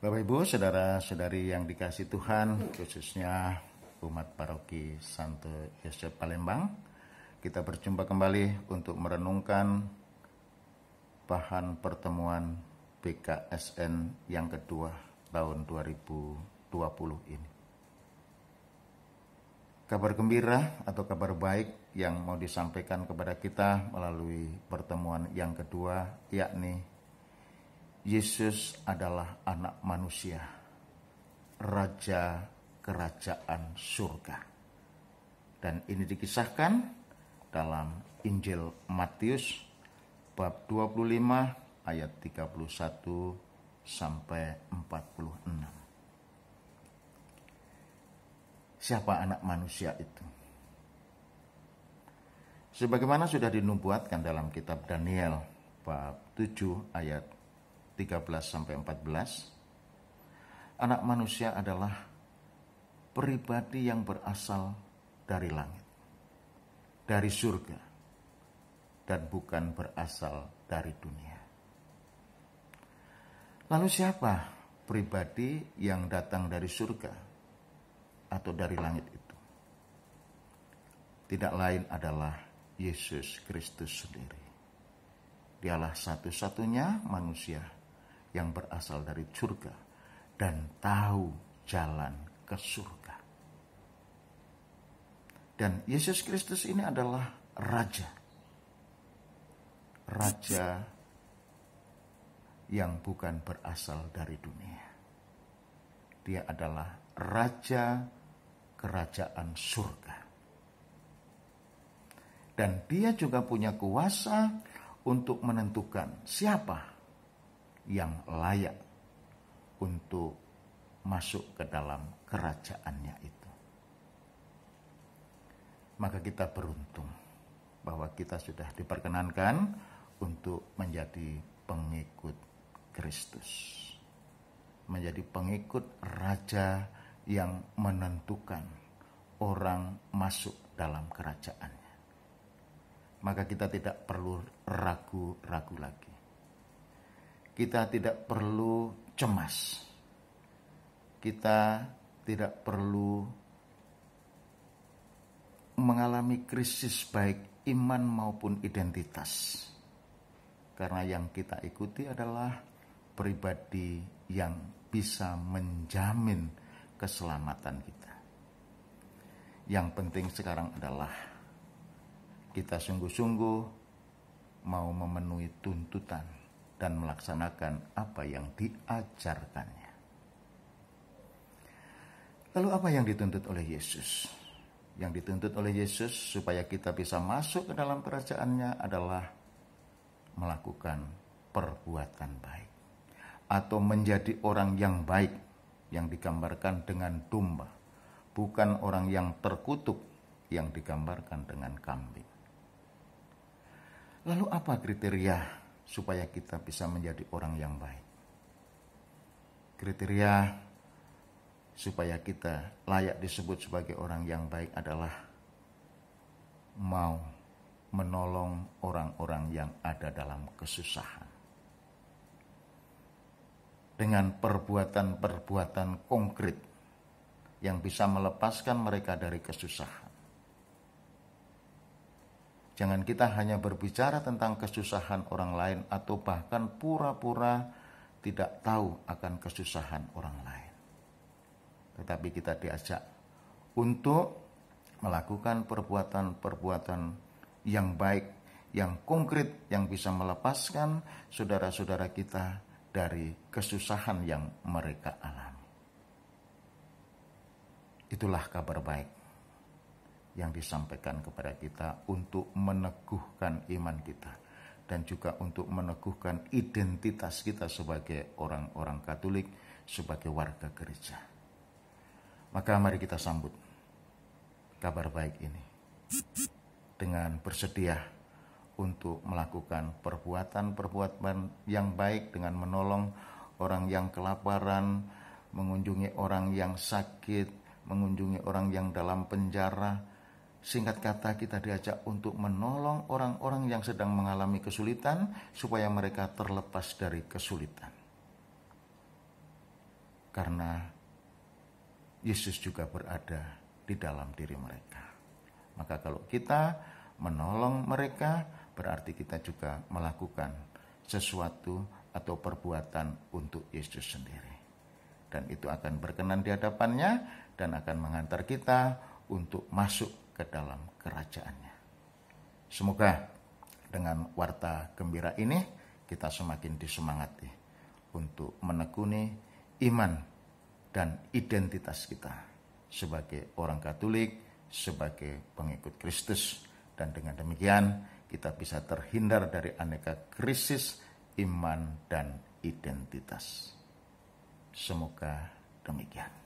Bapak Ibu, saudara-saudari yang dikasihi Tuhan, khususnya umat paroki Santo Yosef Palembang, kita berjumpa kembali untuk merenungkan bahan pertemuan BKSN yang kedua tahun 2020 ini. Kabar gembira atau kabar baik yang mau disampaikan kepada kita melalui pertemuan yang kedua, yakni Yesus adalah anak manusia, Raja Kerajaan Surga. Dan ini dikisahkan dalam Injil Matius bab 25 ayat 31 sampai 46. Siapa anak manusia itu? Sebagaimana sudah dinubuatkan dalam kitab Daniel bab 7 ayat 13 sampai 14, anak manusia adalah pribadi yang berasal dari langit, dari surga, dan bukan berasal dari dunia. Lalu siapa pribadi yang datang dari surga atau dari langit itu? Tidak lain adalah Yesus Kristus sendiri. Dialah satu-satunya manusia yang berasal dari surga dan tahu jalan ke surga. Dan Yesus Kristus ini adalah Raja. Raja yang bukan berasal dari dunia. Dia adalah Raja Kerajaan Surga. Dan dia juga punya kuasa untuk menentukan siapa yang layak untuk masuk ke dalam kerajaannya itu. Maka kita beruntung bahwa kita sudah diperkenankan untuk menjadi pengikut Kristus. Menjadi pengikut Raja yang menentukan orang masuk dalam kerajaannya. Maka kita tidak perlu ragu-ragu lagi. Kita tidak perlu cemas. Kita tidak perlu mengalami krisis baik iman maupun identitas. Karena yang kita ikuti adalah pribadi yang bisa menjamin keselamatan kita. Yang penting sekarang adalah kita sungguh-sungguh mau memenuhi tuntutan dan melaksanakan apa yang diajarkannya. Lalu apa yang dituntut oleh Yesus? Yang dituntut oleh Yesus supaya kita bisa masuk ke dalam kerajaannya adalah melakukan perbuatan baik. Atau menjadi orang yang baik yang digambarkan dengan domba. Bukan orang yang terkutuk yang digambarkan dengan kambing. Lalu apa kriteria supaya kita bisa menjadi orang yang baik? Kriteria supaya kita layak disebut sebagai orang yang baik adalah mau menolong orang-orang yang ada dalam kesusahan. Dengan perbuatan-perbuatan konkret yang bisa melepaskan mereka dari kesusahan. Jangan kita hanya berbicara tentang kesusahan orang lain atau bahkan pura-pura tidak tahu akan kesusahan orang lain. Tetapi kita diajak untuk melakukan perbuatan-perbuatan yang baik, yang konkret, yang bisa melepaskan saudara-saudara kita dari kesusahan yang mereka alami. Itulah kabar baik yang disampaikan kepada kita untuk meneguhkan iman kita dan juga untuk meneguhkan identitas kita sebagai orang-orang Katolik, sebagai warga gereja. Maka mari kita sambut kabar baik ini dengan bersedia untuk melakukan perbuatan-perbuatan yang baik dengan menolong orang yang kelaparan, mengunjungi orang yang sakit, mengunjungi orang yang dalam penjara. Singkat kata, kita diajak untuk menolong orang-orang yang sedang mengalami kesulitan supaya mereka terlepas dari kesulitan. karena Yesus juga berada di dalam diri mereka. Maka kalau kita menolong mereka, berarti kita juga melakukan sesuatu atau perbuatan untuk Yesus sendiri. Dan itu akan berkenan di hadapannya dan akan mengantar kita untuk masuk ke dalam kerajaannya. Semoga dengan warta gembira ini kita semakin disemangati untuk menekuni iman dan identitas kita sebagai orang Katolik, sebagai pengikut Kristus. Dan dengan demikian kita bisa terhindar dari aneka krisis iman dan identitas. Semoga demikian.